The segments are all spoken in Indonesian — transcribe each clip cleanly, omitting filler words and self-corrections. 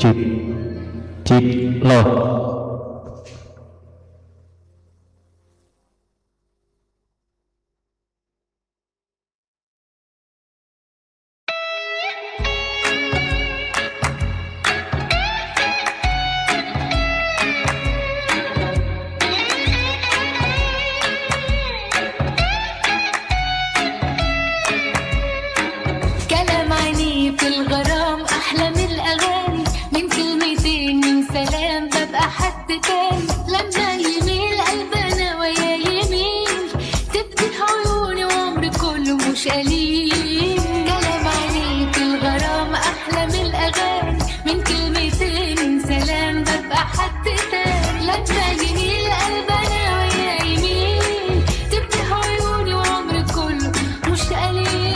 Cip, cip, loh. كلام عينيه في الغرام أحلى من الأغاني، من كلمتين من سلام ببقى حد تاني. لما يميل قلبنا ويا يميل تفتح عيوني وعمري كله مش قليل. كلام عينيه في الغرام أحلى من الأغاني، من كلمتين من سلام ببقى حد تاني. لما يميل قلبنا ويا يميل تفتح عيوني وعمري كله مش قليل.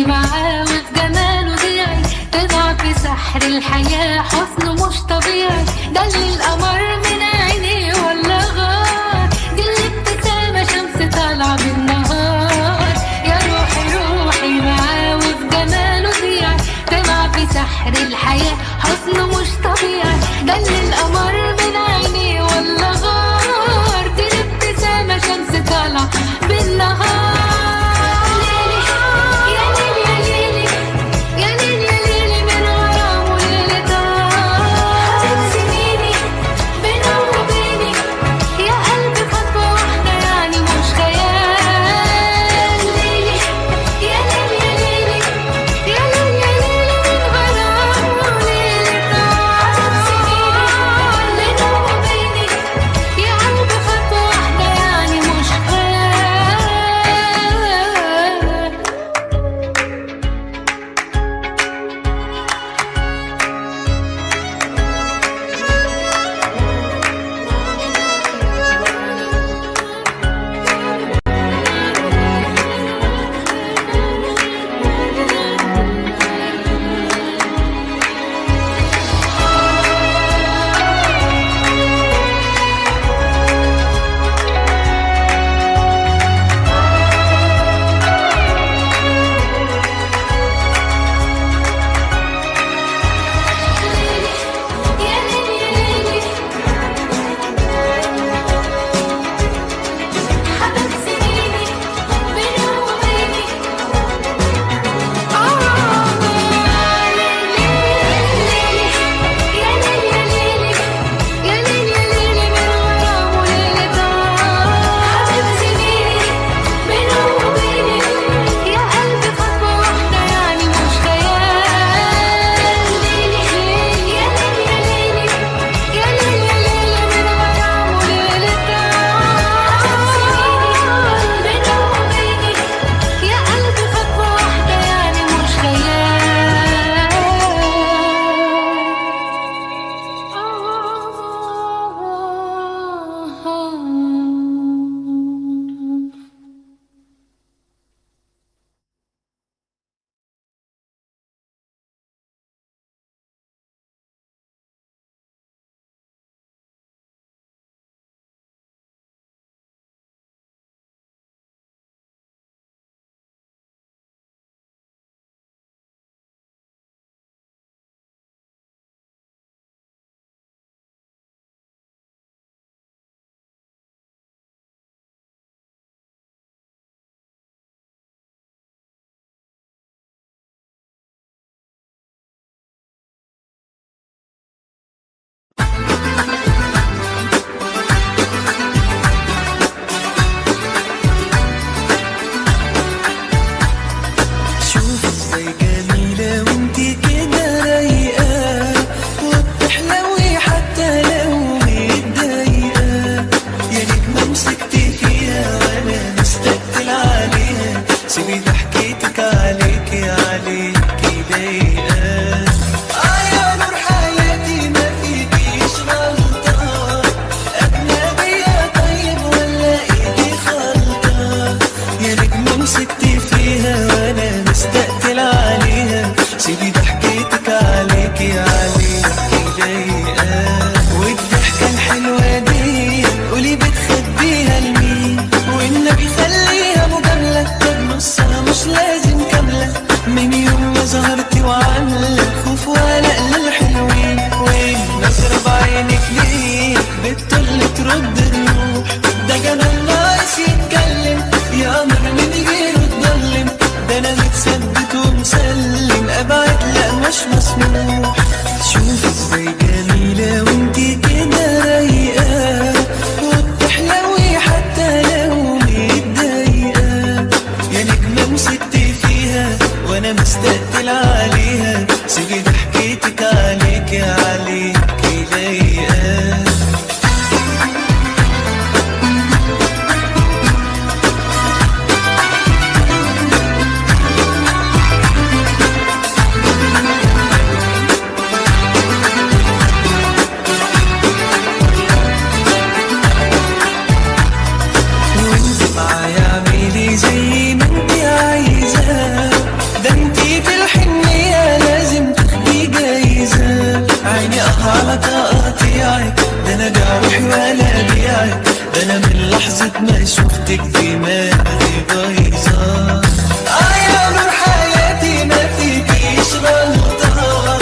معاه وفي جماله ضيعي تضع في سحر الحياة، حسنه مش طبيعي. ده اللي القمر من عينيه ولا غار، دي الابتسامة شمس طالعة بالنهار. يا روحي روحي معاه وفي جماله ضيعي تضع في سحر الحياة، حسنه مش طبيعي. ده اللي القمر من عينيه ولا غار، دي الابتسامة شمس طالعة بالنهار. على تقاطيعك، ده انا بيع روحي ولا بيعك، ده انا من لحظة ما شفتك دماغي بايظة. يا نور حياتي ما فيكيش غلطة،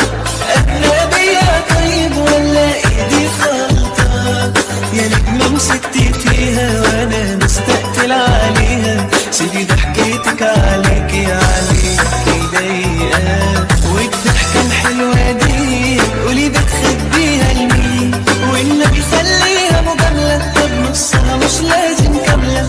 أجنبية طيب ولا إيدي خلطة، يا نجمة مسكتي فيها وأنا مستقتل عليها، سيبي ضحكتك عليكي ضايقة، والضحكة الحلوة دي قولي بتخبيها لمين، والنبي خليها مجاملة، طب نصها مش لازم كاملة،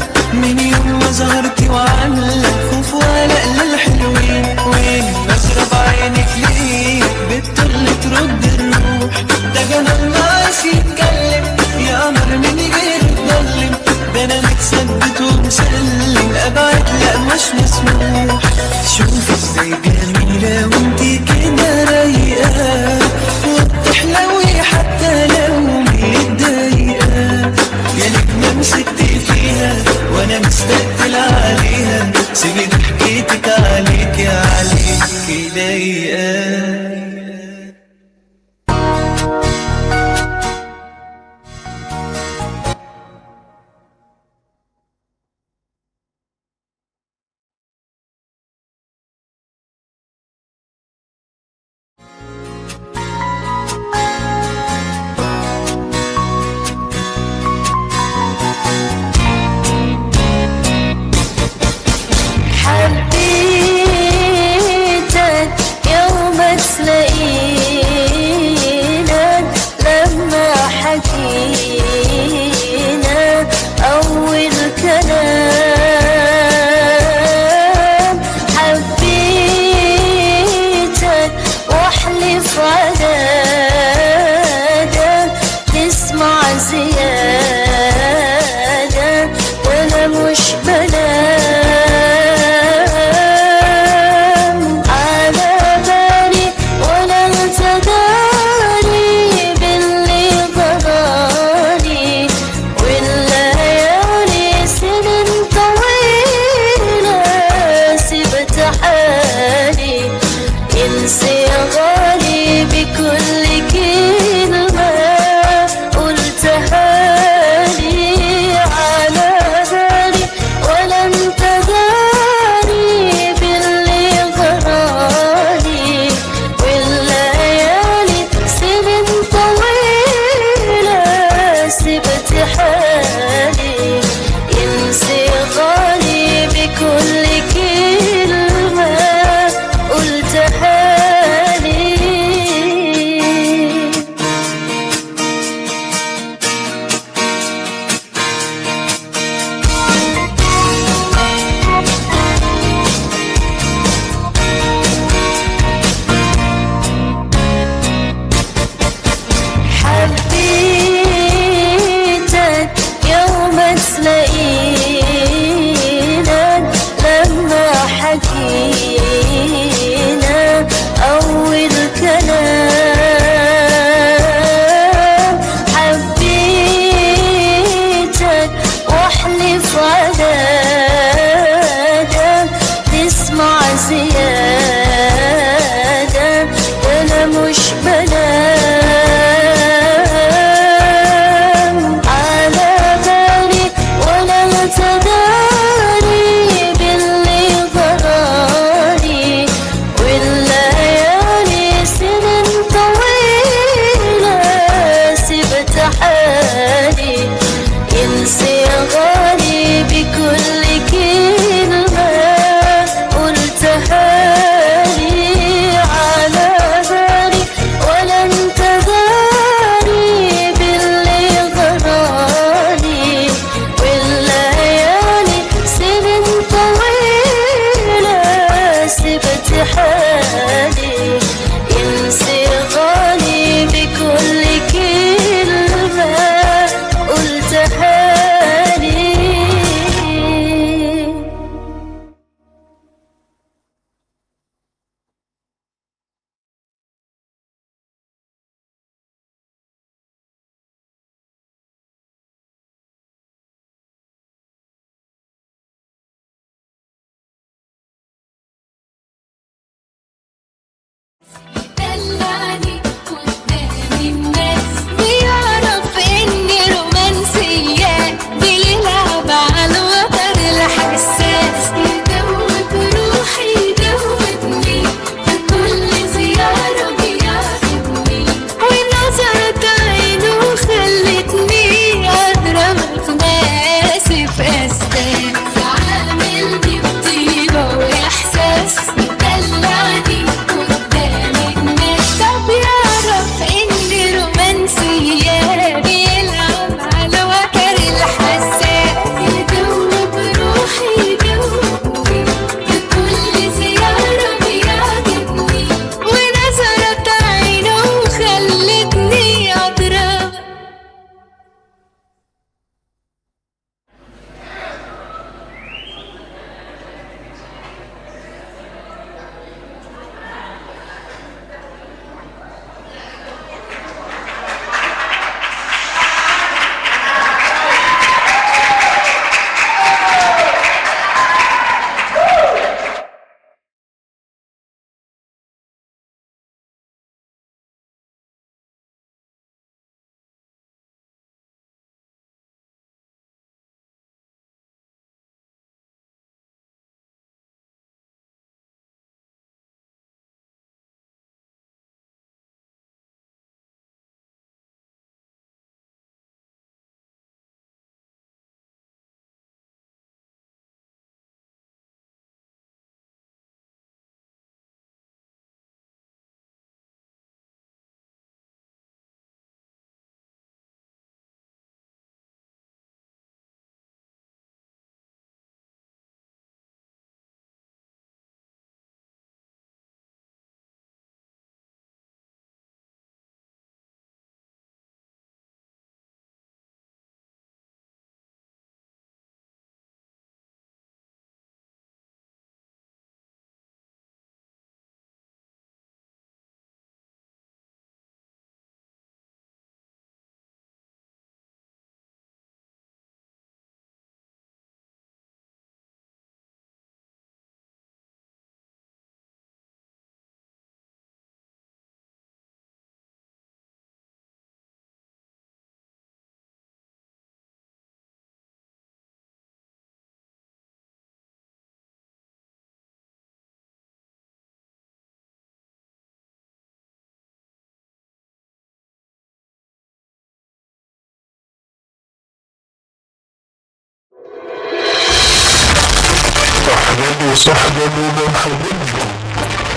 Assalamualaikum habibku.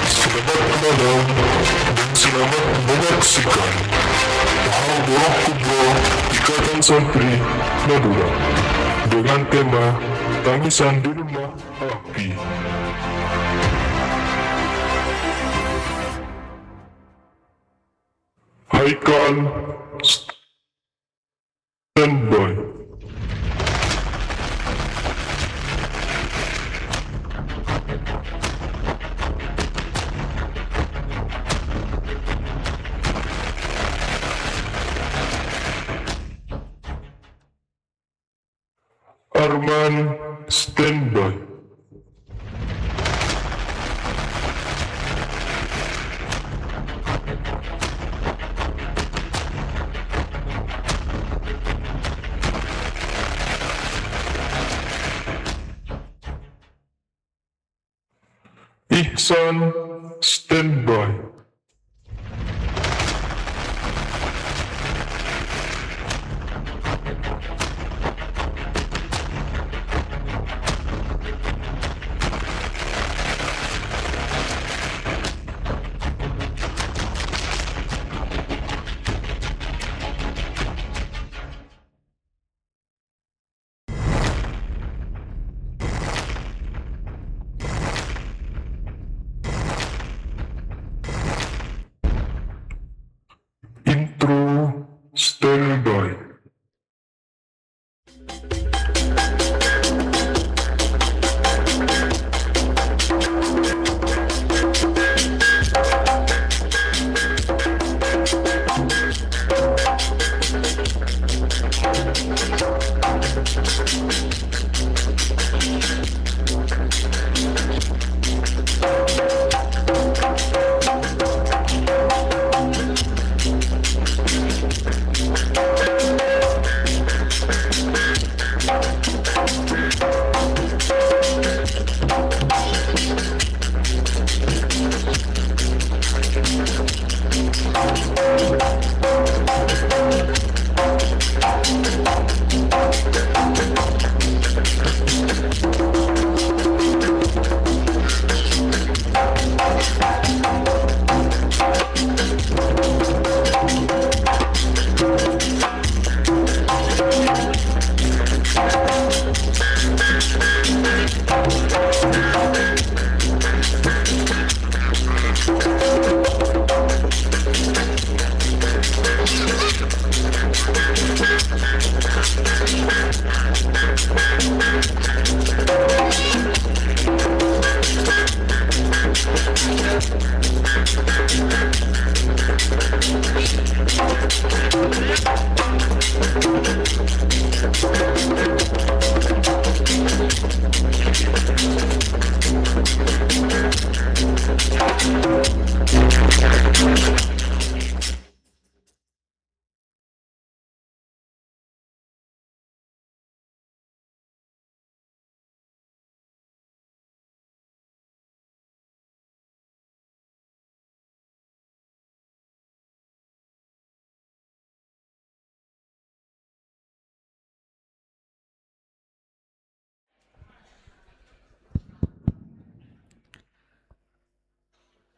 Selamat malam dan selamat menyaksikan Muhadarah Kubra Ikatan Santri Madura dengan tema Tangisan di Rumah Api. Haikal standby. Arman standby. Ihsan standby. Intro standby.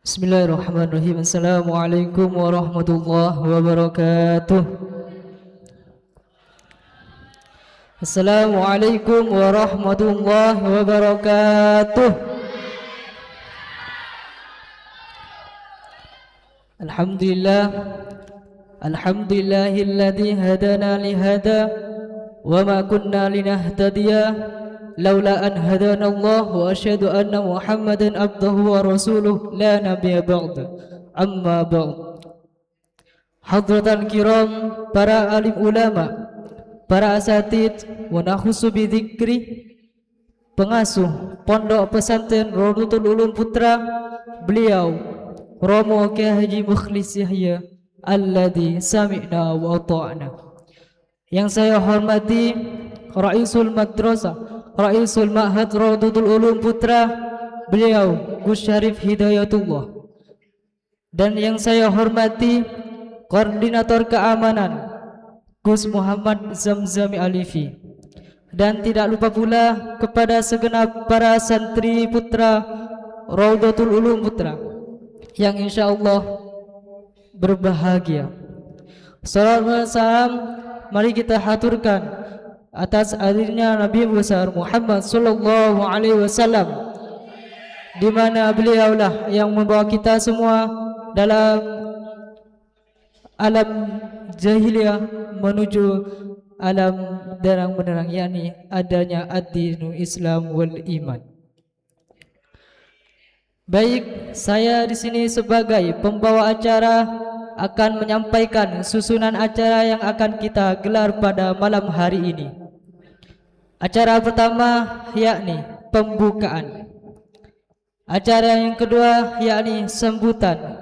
Bismillahirrahmanirrahim. Assalamualaikum warahmatullahi wabarakatuh. Assalamualaikum warahmatullahi wabarakatuh. Alhamdulillah. Alhamdulillahilladzi hadana lihada wa ma kunna linahtadiya laula an hadana Allah, wa asyhadu anna Muhammadan abduhu wa rasuluh la nabiyya ba'd. Amma ba'd. Hadratan kiram, para alim ulama, para asatid, wa nakhusu bidzikri, pengasuh Pondok Pesantren Rodotul Ulum Putra, beliau Romo Kyai Haji Mukhlis Yahya alladzi sami'na wa ata'na. Yang saya hormati Raisul Madrasah, Raisul Ma'had Rodotul Ulum Putra, beliau Gus Syarif Hidayatullah. Dan yang saya hormati Koordinator Keamanan Gus Muhammad Zamzami Alifi. Dan tidak lupa pula kepada segenap para santri putra Raudatul Ulum Putra yang insyaallah berbahagia. Salawat dan salam mari kita haturkan atas hadirnya Nabi besar Muhammad sallallahu alaihi wasallam, di mana beliaulah yang membawa kita semua dalam alam jahiliyah menuju alam derang benderang, yakni adanya ad-dinu Islam wal iman. Baik, saya di sini sebagai pembawa acara akan menyampaikan susunan acara yang akan kita gelar pada malam hari ini. Acara pertama yakni pembukaan. Acara yang kedua yakni sambutan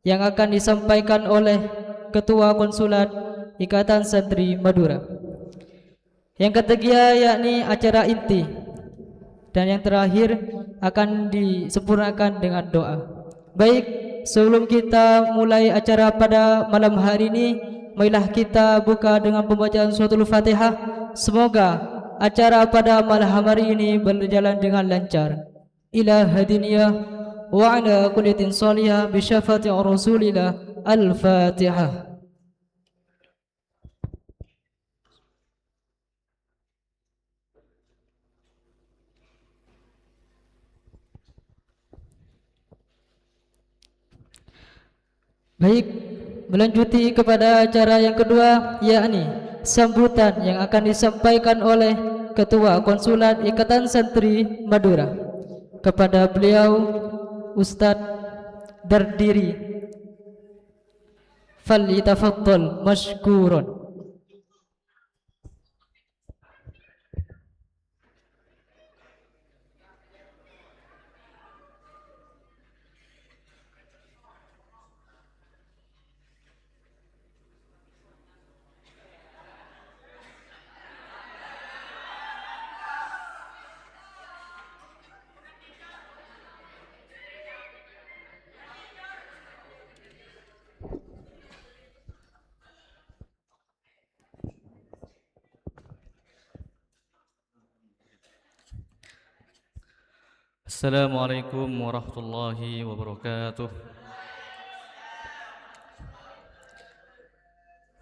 yang akan disampaikan oleh Ketua Konsulat Ikatan Santri Madura. Yang ketiga yakni acara inti. Dan yang terakhir akan disempurnakan dengan doa. Baik, sebelum kita mulai acara pada malam hari ini, marilah kita buka dengan pembacaan suratul Fatihah. Semoga acara pada malam hari ini berjalan dengan lancar. Ila hadiniyah wa ala kullitin salihah bi syafati Rasulillah. Al-Fatihah. Baik, melanjuti kepada acara yang kedua, yakni sambutan yang akan disampaikan oleh Ketua Konsulat Ikatan Santri Madura. Kepada beliau Ustadz Dardiri, falyatafaddal mashkuran. Assalamualaikum warahmatullahi wabarakatuh.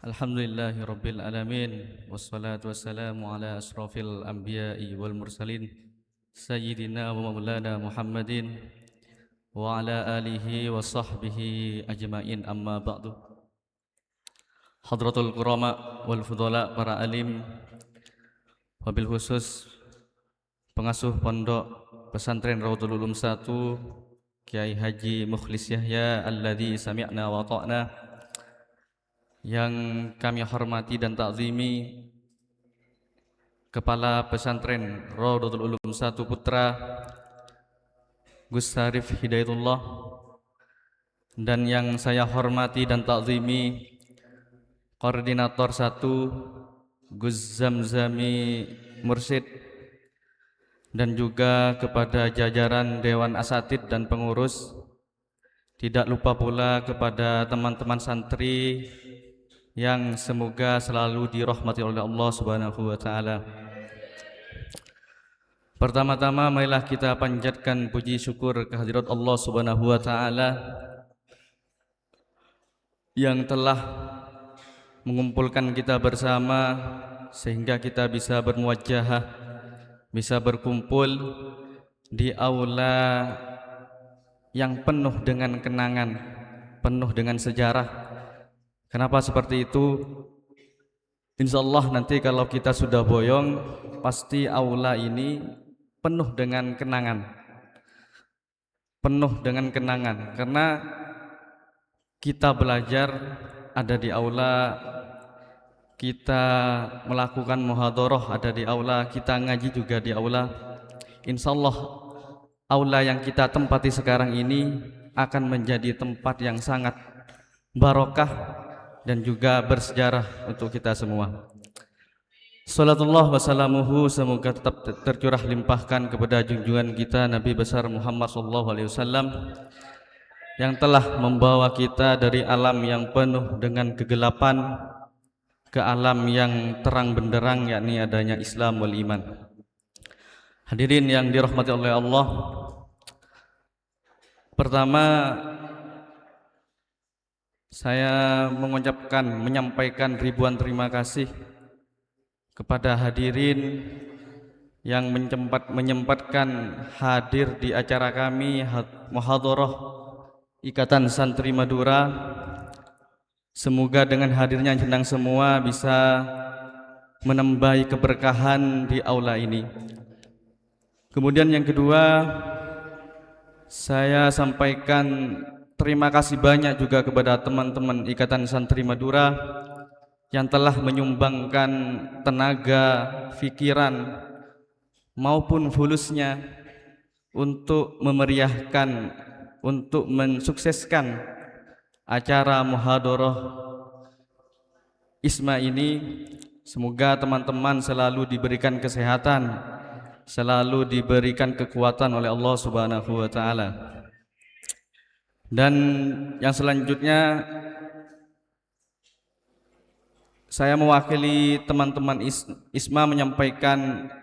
Alhamdulillahi rabbil alamin, wassalatu wassalamu ala asrafil anbiya'i wal mursalin, sayyidina wa maulana Muhammadin wa ala alihi wa sahbihi ajma'in, amma ba'du. Hadratul kurama wal fudala, para alim, wabil khusus pengasuh pondok pesantren Raudhul Ulum 1 Kiai Haji Mukhlis Yahya alladzi sami'na wa ta'na, yang kami hormati dan takzimi Kepala Pesantren Raudhul Ulum 1 Putra Gus Sarif Hidayatullah, dan yang saya hormati dan takzimi Koordinator 1 Gus Zamzami Mursid, dan juga kepada jajaran Dewan Asatid dan pengurus. Tidak lupa pula kepada teman-teman santri yang semoga selalu dirahmati oleh Allah Subhanahu wa taala. Pertama-tama marilah kita panjatkan puji syukur kehadirat Allah Subhanahu wa taala yang telah mengumpulkan kita bersama sehingga kita bisa bermuwajahah, bisa berkumpul di aula yang penuh dengan kenangan, penuh dengan sejarah. Kenapa seperti itu? Insyaallah nanti kalau kita sudah boyong, pasti aula ini penuh dengan kenangan. Penuh dengan kenangan, karena kita belajar ada di aula, kita melakukan muhadharah ada di aula, kita ngaji juga di aula. Insyaallah aula yang kita tempati sekarang ini akan menjadi tempat yang sangat barokah dan juga bersejarah untuk kita semua. Salatullah wassalamuhu, semoga tetap tercurah limpahkan kepada junjungan kita Nabi besar Muhammad SAW yang telah membawa kita dari alam yang penuh dengan kegelapan, ke alam yang terang benderang, yakni adanya Islam wal iman. Hadirin yang dirahmati oleh Allah, pertama saya menyampaikan ribuan terima kasih kepada hadirin yang menyempatkan hadir di acara kami Muhadharah Ikatan Santri Madura. Semoga dengan hadirnya jenang semua bisa menambahi keberkahan di aula ini. Kemudian yang kedua, saya sampaikan terima kasih banyak juga kepada teman-teman Ikatan Santri Madura yang telah menyumbangkan tenaga, pikiran maupun fulusnya untuk memeriahkan, untuk mensukseskan acara Muhadharah ISMA ini. Semoga teman-teman selalu diberikan kesehatan, selalu diberikan kekuatan oleh Allah Subhanahu wa taala. Dan yang selanjutnya, saya mewakili teman-teman ISMA menyampaikan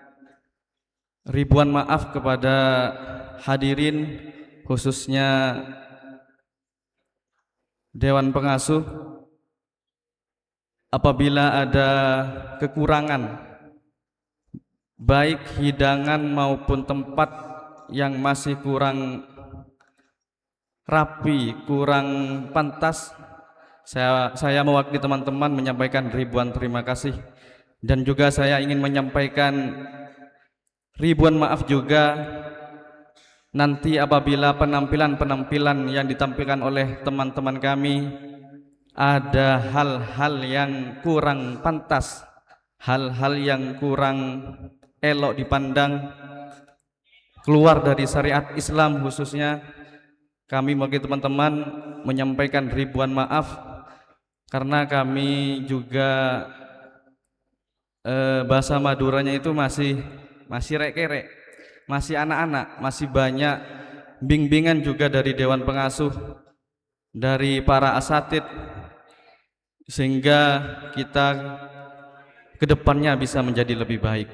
ribuan maaf kepada hadirin, khususnya Dewan Pengasuh, apabila ada kekurangan baik hidangan maupun tempat yang masih kurang rapi, kurang pantas. Saya mewakili teman-teman menyampaikan ribuan terima kasih, dan juga saya ingin menyampaikan ribuan maaf juga nanti apabila penampilan-penampilan yang ditampilkan oleh teman-teman kami ada hal-hal yang kurang pantas, hal-hal yang kurang elok dipandang, keluar dari syariat Islam khususnya, kami mewakili teman-teman menyampaikan ribuan maaf, karena kami juga bahasa Maduranya itu masih rek-rek, masih anak-anak, masih banyak bimbingan juga dari Dewan Pengasuh, dari para asatid, sehingga kita kedepannya bisa menjadi lebih baik.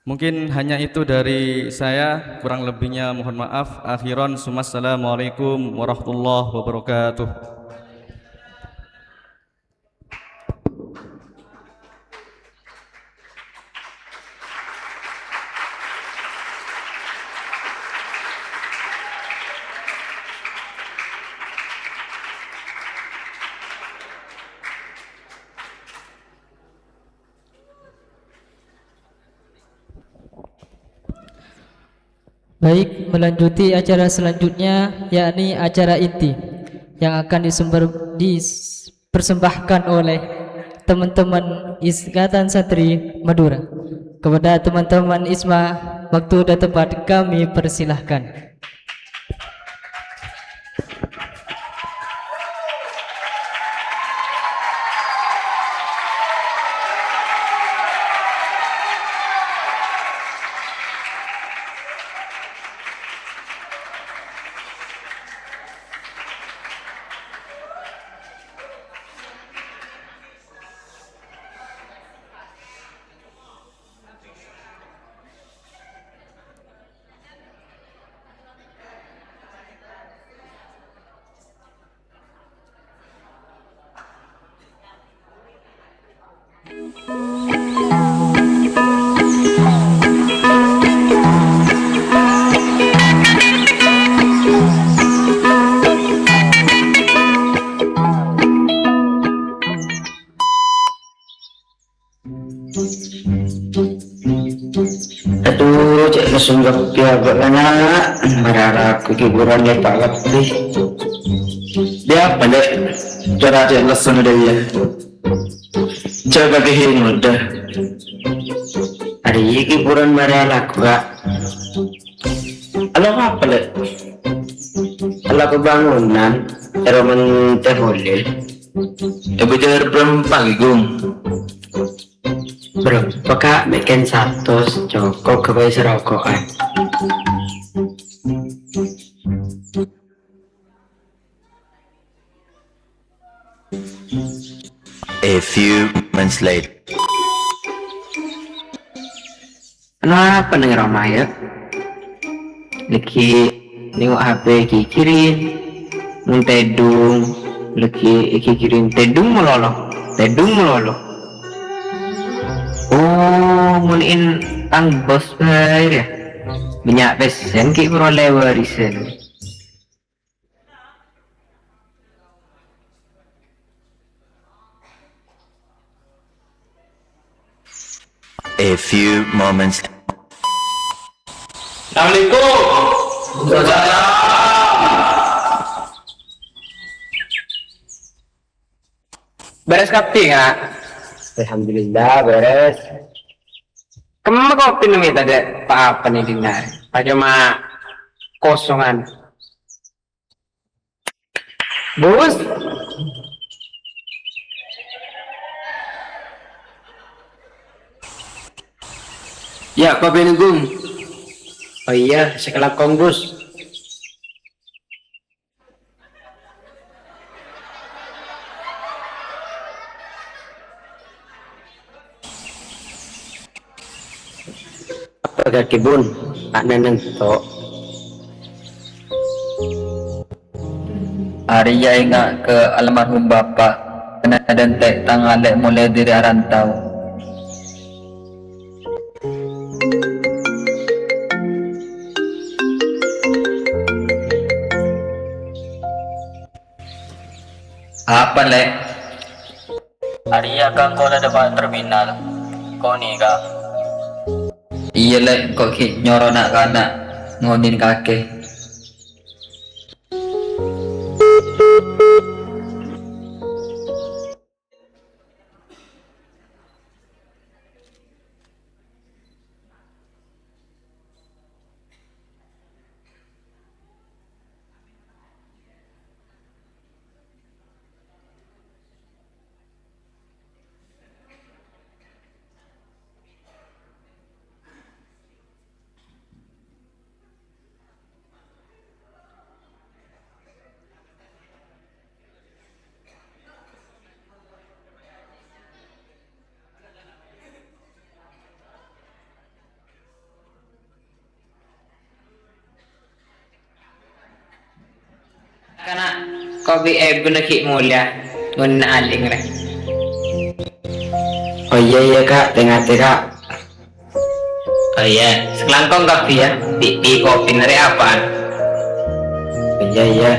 Mungkin hanya itu dari saya, kurang lebihnya mohon maaf. Akhiran, assalamualaikum warahmatullahi wabarakatuh. Baik, melanjuti acara selanjutnya, yakni acara inti yang akan dipersembahkan oleh teman-teman Ikatan Santri Madura. Kepada teman-teman ISMA, waktu dan tempat kami persilahkan. Aduh, cek kesunggap agak banyak berharap hiburannya tak lebih. Dia apa deh? Cara cek lesson udah ya. Coba kehirin udah. Hari ini hiburan berharap gak. Halo apa deh? Halo kebangunan, teroman terholil. Ibu jangan berempat gung. Berapa kak bikin satu cukup kebaik serokokan. A few months later. Kenapa nih Rama ya? Lagi nengok HP kikirin, tedung, lagi kikirin tedung melolo. Oh, munin tang bos bayar ya? Minyak pesen ki peroleh warisan. A few moments. Assalamualaikum. Beres kopi nggak? Alhamdulillah beres. Kamu kopi nih tadi apa nih dinar? Cuma kosongan. Bos. Ya, kopi nunggung. Oh iya, sekelap bos. Apa kebun? Tak nenen to. Arya ingat ke almarhum bapa kena dentek tangalek mulai dari rantau. Apa lek? Arya kan kau ada depan terminal. Kau ni kak? Iya lek, kok ki nyoro nak kanak ngonin kakek. Karena kopi guna ki mulia guna aling re. Oh iya kak, tengah kak. Oh iya, sekelangkong kopi ya. Di kopi nere apaan? Oh iya.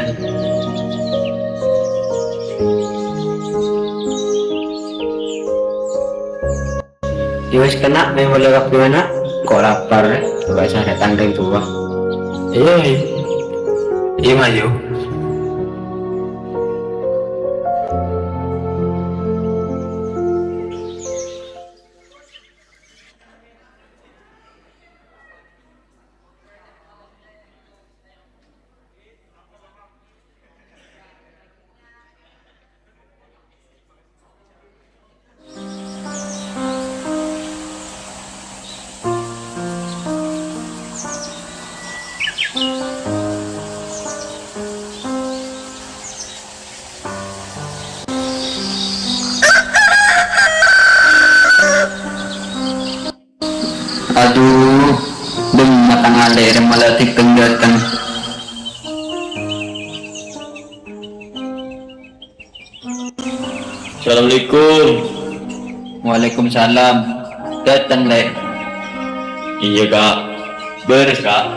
Yowes kena, main boleh kopi mana? Kok lapar ya? Coba saya datang dari tua. Iya maju. Aduh, deng matang alir malah tikeng datang. Assalamualaikum. Waalaikumsalam. Datang lek. Iya kak. Beres kak.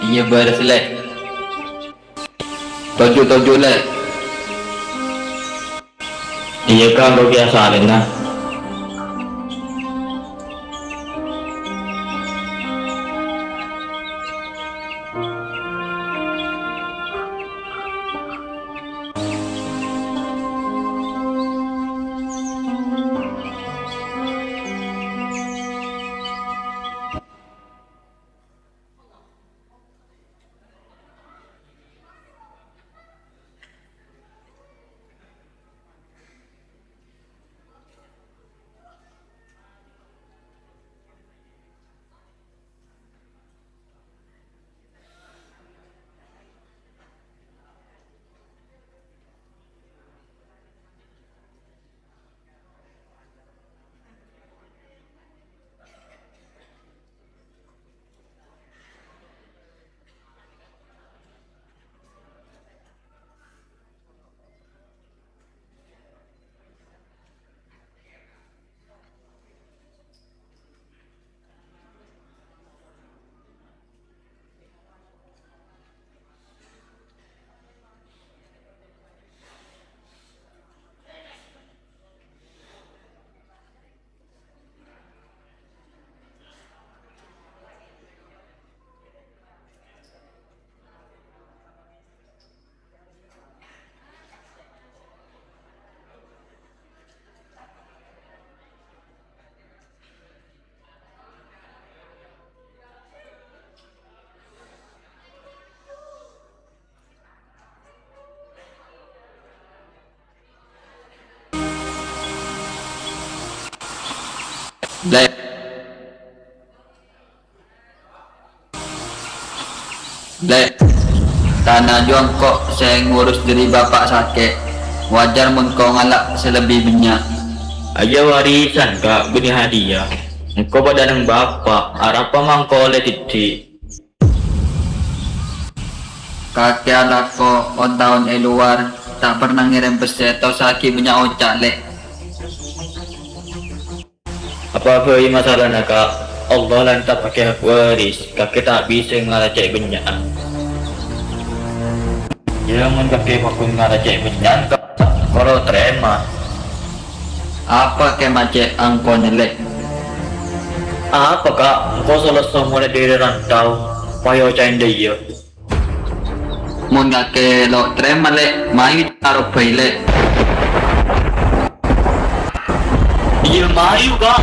Iya beres lek. Tojo lek. Iya kak, kau biasa Alena. Lek, Lek, tanah juang kok saya ngurus diri bapak sakit. Wajar mun kau ngalak selebihnya. Aja warisan kak beri hadiah. Engkau pada nang bapak, apa mangko oleh titik. Kakek alako on tahun luar tak pernah ngirim peseto sakit punya ocak lek. Apa masalah nak kak? Allah lantak pakai hak waris. Kakek tak bisa ngaracak benyak. Jangan kakek pakun ngaracak benyak kak. Kalau terima. Apa ke macet angkau nelek? Apa kak? Engkau selesai mulai dari rantau. Payah cain dia. Mun kakek lo terima lek, mayu taruh bayi lek. Iya mayu kak.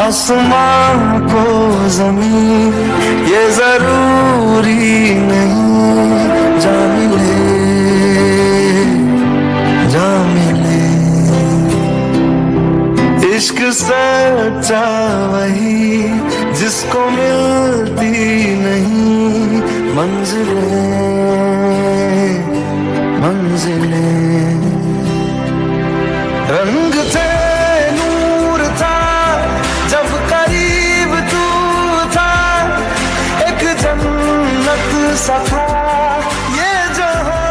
आसमां को जमीन ये जरूरी नहीं, जा मिले जा मिले इश्क सच्चा वही जिसको मिलती नहीं मंजिलें मंजिलें। रंग थे नूर था जब करीब तू था, एक जन्नत सा था ये जहां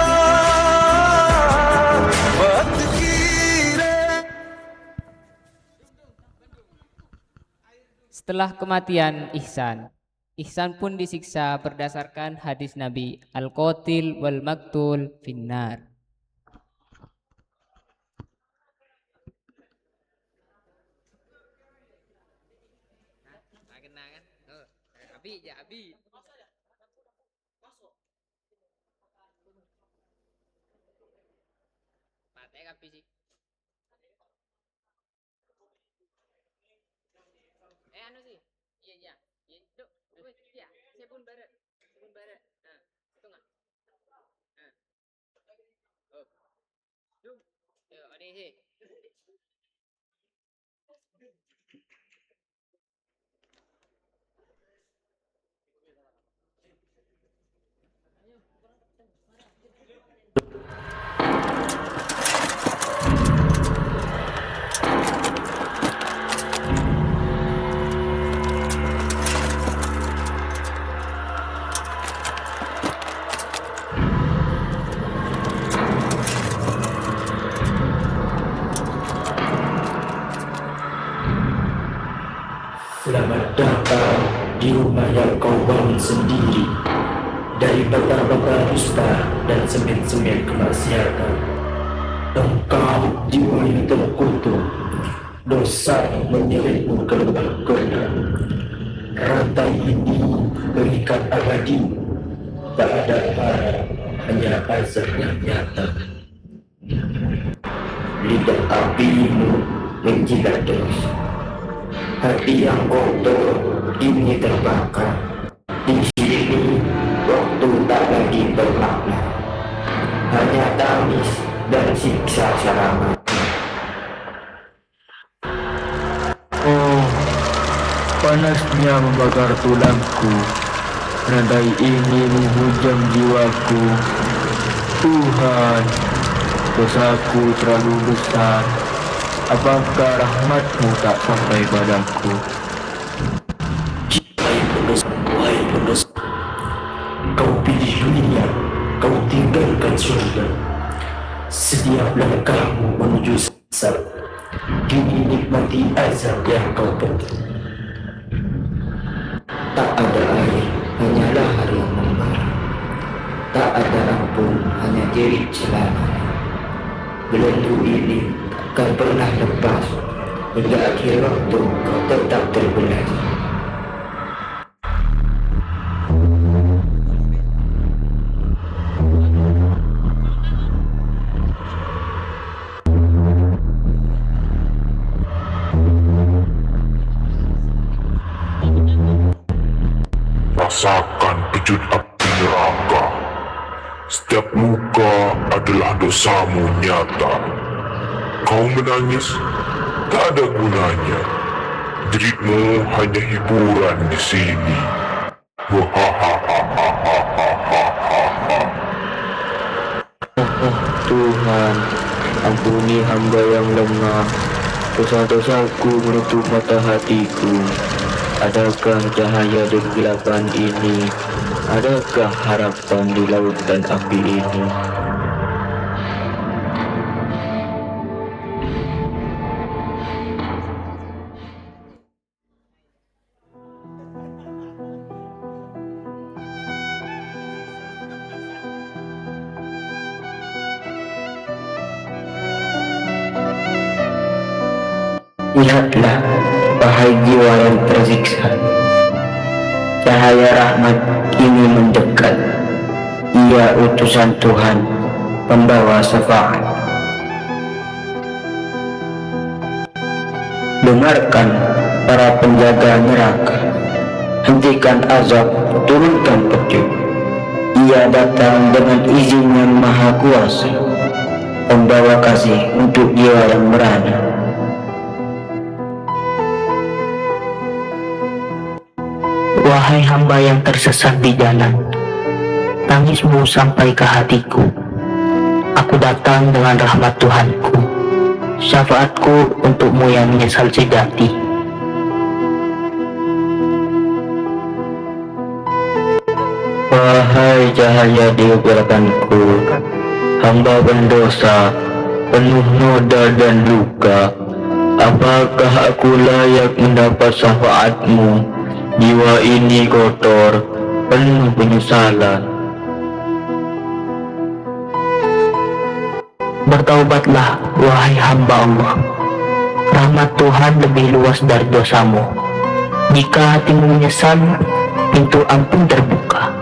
वक्त की रे। Setelah kematian Ihsan, Ihsan pun disiksa berdasarkan hadis Nabi, al-qatil wal maktul finnar. Selamat datang di rumah yang kau bangun sendiri dari bata-bata dusta dan semen-semen kemaksiatan. Engkau jiwa yang terkutuk, dosa menyeretmu ke lembah gelap. Rantai ini berikat abadi, tak ada harap, hanya azab yang nyata. Lidah apimu menjilat terus, hati yang kotor ini terbakar. Di sini waktu tak lagi bermakna, hanya tangis dan siksa selama. Oh, panasnya membakar tulangku, rantai ini menghujam jiwaku. Tuhan, dosaku terlalu besar. Apakah rahmatmu tak sampai padaku? Wahai pendosa, kau pilih dunia, kau tinggalkan surga. Setiap langkahmu menuju sesat, kini nikmati azab yang kau petik. Tak ada air, hanya lahar yang membara. Tak ada ampun, hanya jerit celana. Belenggu ini takkan pernah lepas, hingga akhir waktu kau tetap terbelah. Rasakan pejut api neraka. Setiap luka adalah dosamu nyata. Kau menangis, tak ada gunanya. Jeritmu hanya hiburan di sini. Tuhan, ampuni hamba yang lemah. Dosa-dosaku menutup mata hatiku. Adakah cahaya di kegelapan ini? Adakah harapan di lautan api ini? Lihatlah, wahai jiwa yang tersiksa, cahaya rahmat ini mendekat. Ia utusan Tuhan, pembawa syafaat. Dengarkan para penjaga neraka, hentikan azab, turunkan pecut. Ia datang dengan izin yang maha kuasa, pembawa kasih untuk jiwa yang merana. Wahai hamba yang tersesat di jalan, tangismu sampai ke hatiku. Aku datang dengan rahmat Tuhanku, syafaatku untukmu yang menyesal sejati. Wahai cahaya di gerakanku, hamba berdosa, penuh noda dan luka. Apakah aku layak mendapat syafaatmu? Jiwa ini kotor, penuh penyesalan. Bertaubatlah, wahai hamba Allah. Rahmat Tuhan lebih luas dari dosamu. Jika hatimu menyesal, pintu ampun terbuka.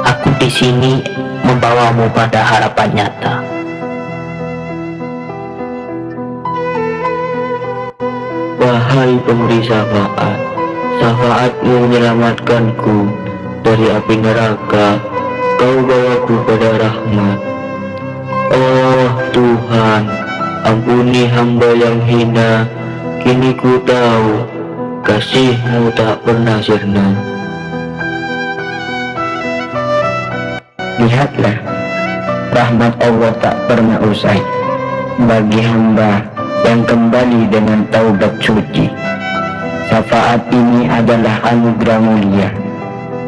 Aku di sini membawamu pada harapan nyata. Wahai pemberi syafaat, syafaatmu menyelamatkanku dari api neraka. Kau bawaku pada rahmat. Oh Tuhan, ampuni hamba yang hina. Kini ku tahu kasih-Mu tak pernah sirna. Lihatlah, rahmat Allah tak pernah usai bagi hamba yang kembali dengan taubat suci. Syafaat ini adalah anugerah mulia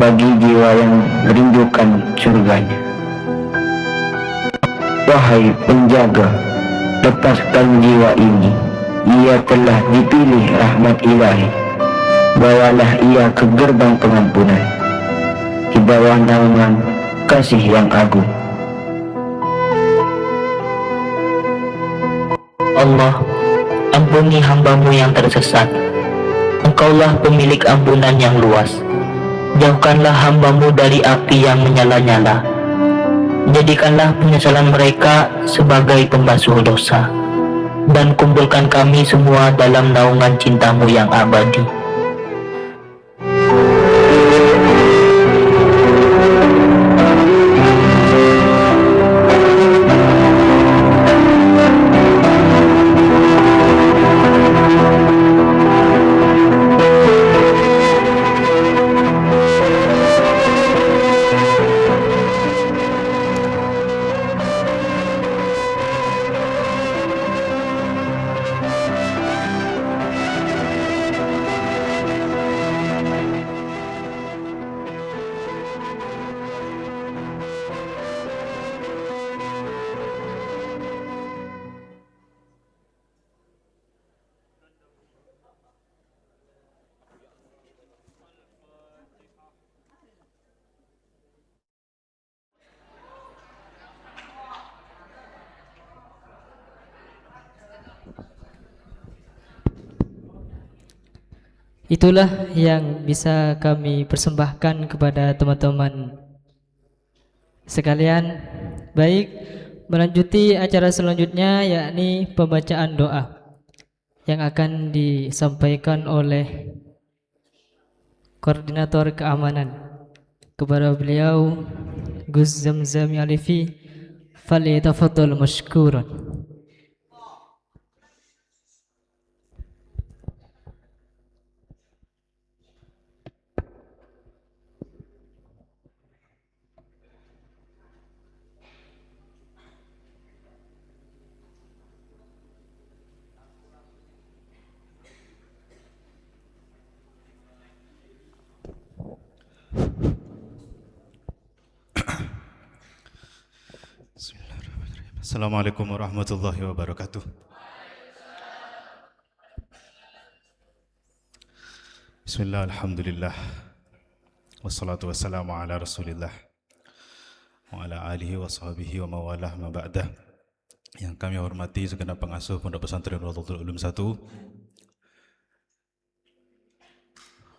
bagi jiwa yang merindukan surganya. Wahai penjaga, lepaskan jiwa ini. Ia telah dipilih rahmat ilahi. Bawalah ia ke gerbang pengampunan, di bawah naungan kasih yang agung. Allah, ampuni hamba-Mu yang tersesat. Engkaulah pemilik ampunan yang luas. Jauhkanlah hamba-Mu dari api yang menyala-nyala. Jadikanlah penyesalan mereka sebagai pembasuh dosa, dan kumpulkan kami semua dalam naungan cinta-Mu yang abadi. Itulah yang bisa kami persembahkan kepada teman-teman sekalian. Baik, melanjuti acara selanjutnya yakni pembacaan doa yang akan disampaikan oleh koordinator keamanan. Kepada beliau Gus Zamzam Alifi, falyatafaddal mashkuran. Assalamualaikum warahmatullahi wabarakatuh. Bismillah, alhamdulillah, wassalatu wassalamu ala rasulillah wa ala alihi wa sahbihi wa mawalah ma ba'dah. Yang kami hormati segenap pengasuh Pondok Pesantren Rawdatul Ulum 1,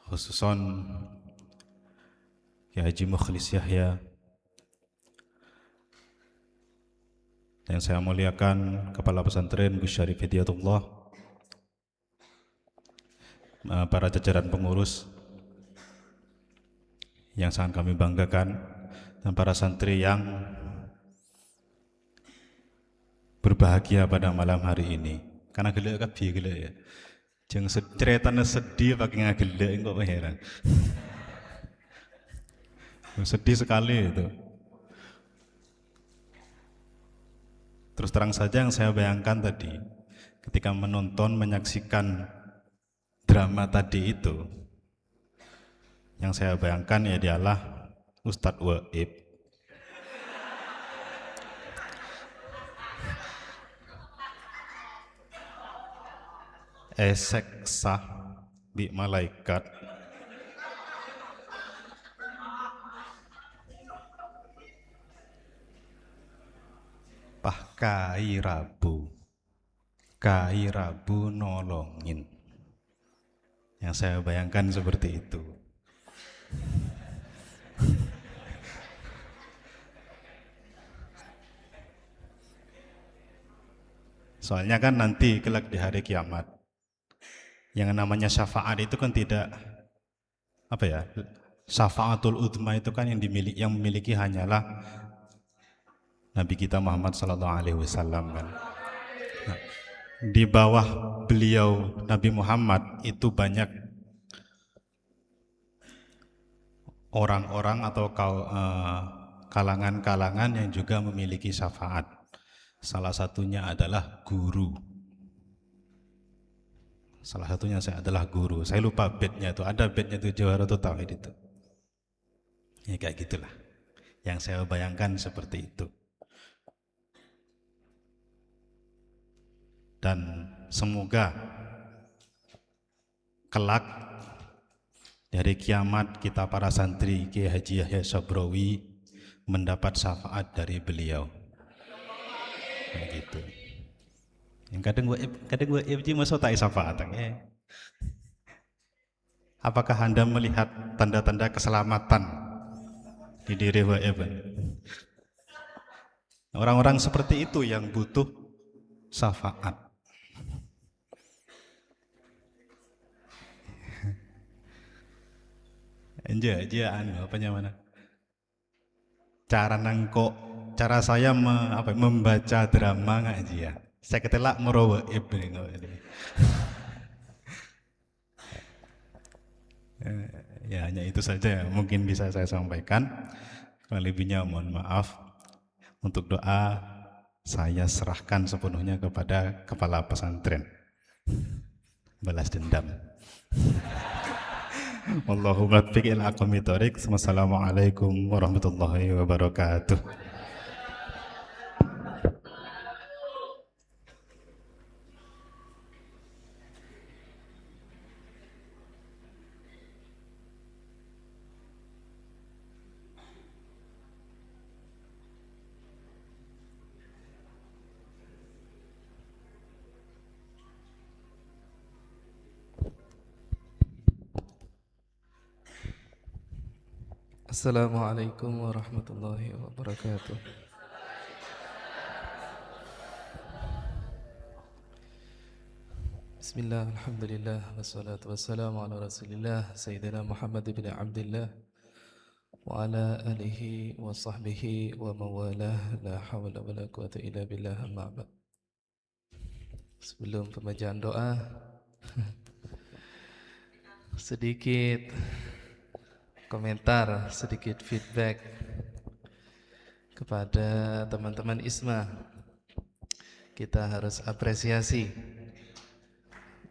khususon Ki Haji Mukhlis Yahya, yang saya muliakan Kepala Pesantren Gus Syarif Hidayatullah, para jajaran pengurus yang sangat kami banggakan, dan para santri yang berbahagia pada malam hari ini. Karena gelek kan biar gelek ya. Jangan ceritanya sedih pakai ngagelek, kok heran. Sedih sekali itu. Terus terang saja yang saya bayangkan tadi, ketika menyaksikan drama tadi itu, yang saya bayangkan ya dialah Ustadz Waib. Eseksa di malaikat. Kai Rabu nolongin. Yang saya bayangkan seperti itu. Soalnya kan nanti kelak di hari kiamat, yang namanya syafaat itu kan tidak syafaatul udma itu kan yang memiliki hanyalah Nabi kita Muhammad SAW kan. Nah, di bawah beliau Nabi Muhammad itu banyak orang-orang atau kalangan-kalangan yang juga memiliki syafaat. Salah satunya adalah guru. Adalah guru. Saya lupa bednya itu. Ada bednya itu Jawharatul Tauhid itu. Ya kayak gitulah. Yang saya bayangkan seperti itu. Dan semoga kelak dari kiamat kita para santri Kiai Haji Yahya Sabrawi mendapat syafaat dari beliau. Begitu. Yang kadang gue ibji masuk tak syafaat. Apakah Anda melihat tanda-tanda keselamatan di diri Waib? Orang-orang seperti itu yang butuh syafaat. Cara saya membaca drama ngaji ya. Saya ketelak merowaib ya hanya itu saja mungkin bisa saya sampaikan. Lebihnya mohon maaf. Untuk doa saya serahkan sepenuhnya kepada kepala pesantren. Balas dendam. Allahumma taufiq ila aqwamit thoriq. Wassalamualaikum warahmatullahi wabarakatuh. Assalamualaikum warahmatullahi wabarakatuh. Bismillah, alhamdulillah, wassalatu wassalamu ala rasulillah Sayyidina Muhammad ibn Abdillah wa ala alihi wa sahbihi wa mawalah, la hawla wa la quwata illa billah, amma ba'd. Sebelum pembacaan doa sedikit komentar, sedikit feedback kepada teman-teman ISMA. Kita harus apresiasi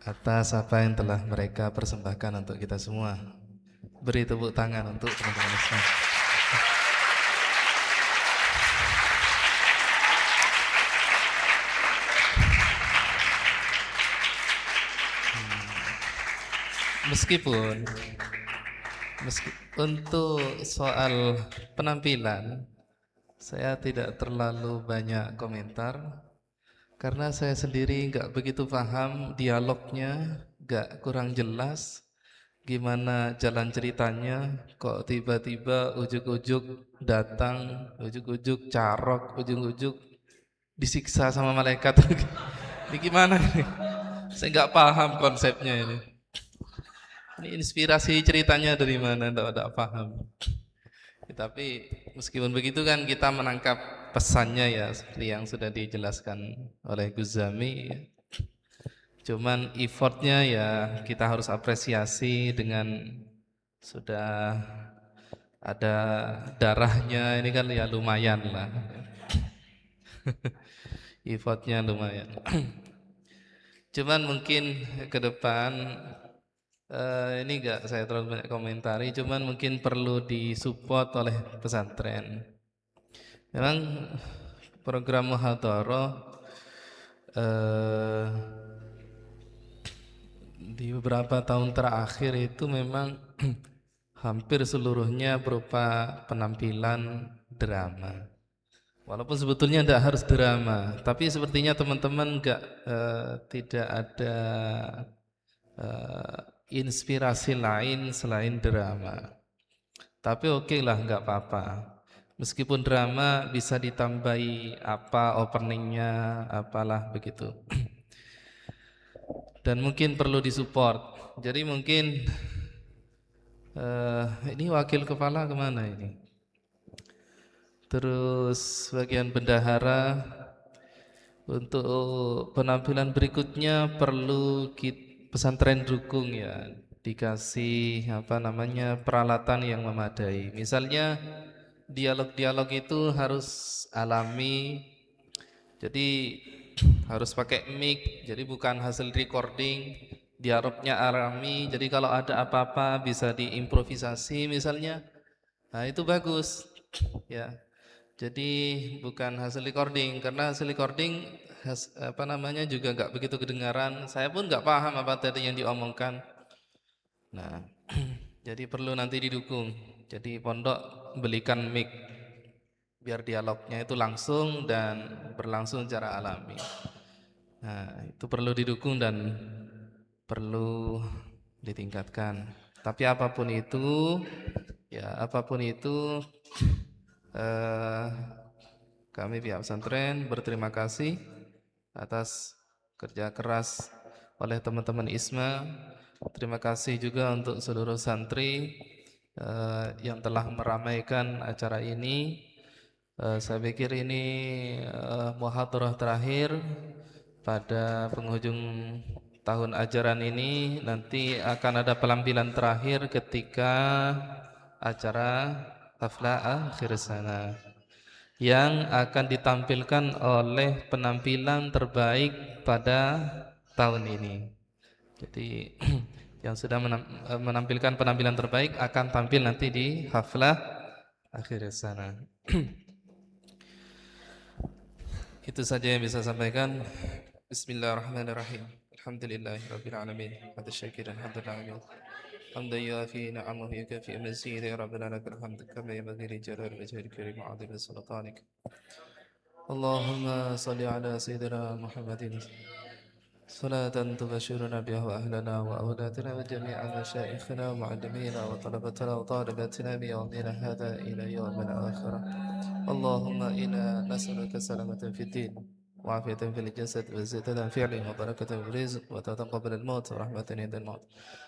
atas apa yang telah mereka persembahkan untuk kita semua. Beri tepuk tangan untuk teman-teman ISMA. Meskipun untuk soal penampilan saya tidak terlalu banyak komentar karena saya sendiri nggak begitu paham dialognya, nggak kurang jelas gimana jalan ceritanya, kok tiba-tiba ujuk-ujuk datang, ujuk-ujuk carok, ujuk-ujuk disiksa sama malaikat. Ini gimana ini? Saya nggak paham konsepnya ini. Ini inspirasi ceritanya dari mana? Tidak paham. Tapi meskipun begitu kan kita menangkap pesannya ya seperti yang sudah dijelaskan oleh Guzami. Cuman effortnya ya kita harus apresiasi dengan sudah ada darahnya, ini kan ya lumayan lah. Effortnya lumayan. Cuman mungkin ke depan ini enggak saya terlalu banyak komentari, cuman mungkin perlu disupport oleh pesantren. Memang program muhadharah di beberapa tahun terakhir itu memang hampir seluruhnya berupa penampilan drama. Walaupun sebetulnya tidak harus drama, tapi sepertinya teman-teman tidak ada inspirasi lain selain drama. Tapi oke lah, nggak apa-apa. Meskipun drama bisa ditambahi apa openingnya, apalah begitu. Dan mungkin perlu disupport. Jadi mungkin ini wakil kepala kemana ini? Terus bagian bendahara, untuk penampilan berikutnya perlu pesantren dukung ya, dikasih peralatan yang memadai. Misalnya dialog-dialog itu harus alami, jadi harus pakai mic, jadi bukan hasil recording. Dialognya alami, jadi kalau ada apa-apa bisa diimprovisasi misalnya. Nah itu bagus ya. Jadi bukan hasil recording, karena hasil recording juga nggak begitu kedengaran. Saya pun nggak paham apa tadi yang diomongkan. Nah, jadi perlu nanti didukung. Jadi pondok belikan mic biar dialognya itu langsung dan berlangsung secara alami. Nah, itu perlu didukung dan perlu ditingkatkan. Tapi apapun itu, kami pihak pesantren berterima kasih atas kerja keras oleh teman-teman ISMA. Terima kasih juga untuk seluruh santri yang telah meramaikan acara ini. Saya pikir ini muhadharah terakhir pada penghujung tahun ajaran ini. Nanti akan ada penampilan terakhir ketika acara haflah akhir sana yang akan ditampilkan oleh penampilan terbaik pada tahun ini. Jadi yang sudah menampilkan penampilan terbaik akan tampil nanti di haflah akhir sana. Itu saja yang bisa saya sampaikan. Bismillahirrahmanirrahim. Alhamdulillahirabbil alamin. Syukuran alhamdulillah. حمدا يوافي نعمه يكافئ مزيدا يا ربنا لك الحمد كما ينبغي لجلال وجهك الكريم وعظيم سلطانك. اللهم صل على سيدنا محمد صلاة تبشرنا بها أهلنا وأولادنا وجميع مشايخنا ومعلمينا وطلبتنا وطالباتنا بيومنا هذا إلى يوم الآخرة. اللهم إنا نسألك سلامة في الدين وعافية في الجسد وزيادة في علم وبركة في الرزق وتتقبل الموت ورحمة عند الموت.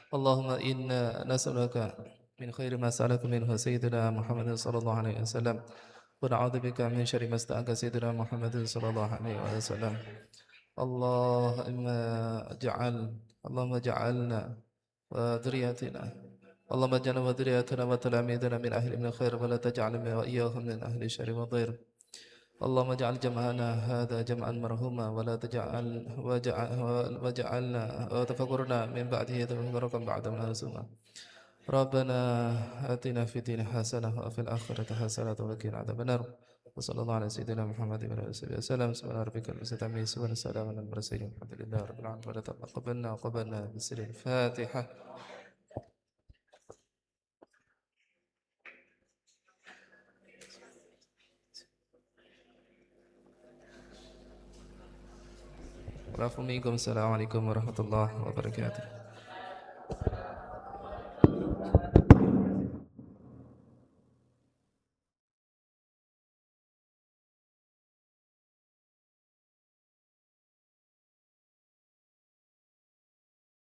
اللهم إنا نسألك من خير ما سألك منه سيدنا محمد صلى الله عليه وسلم ونعوذ بك من شر ما استعاذ سيدنا محمد صلى الله عليه وسلم. اللهم اجعلنا وذرياتنا اللهم اجعلنا وذرياتنا وتلاميذنا من أهل من الخير ولا تجعلنا وإياهم من أهل الشر والضير. اللهم اجعل جمعنا هذا جمعا مرحوما ولا تجعل وجعلنا وتفكرنا من بعده تفكركم بعد مناسوما. ربنا آتنا في الدين حسنة وفي الآخرة حسنة وقنا عذاب النار. وصلى الله على سيدنا محمد وعلى آله وسلم. سبحان ربك رب العزة عما يصفون وسلام على المرسلين الحمد لله رب العالمين. وقبلنا بسر الفاتحة. Assalamualaikum warahmatullahi wabarakatuh.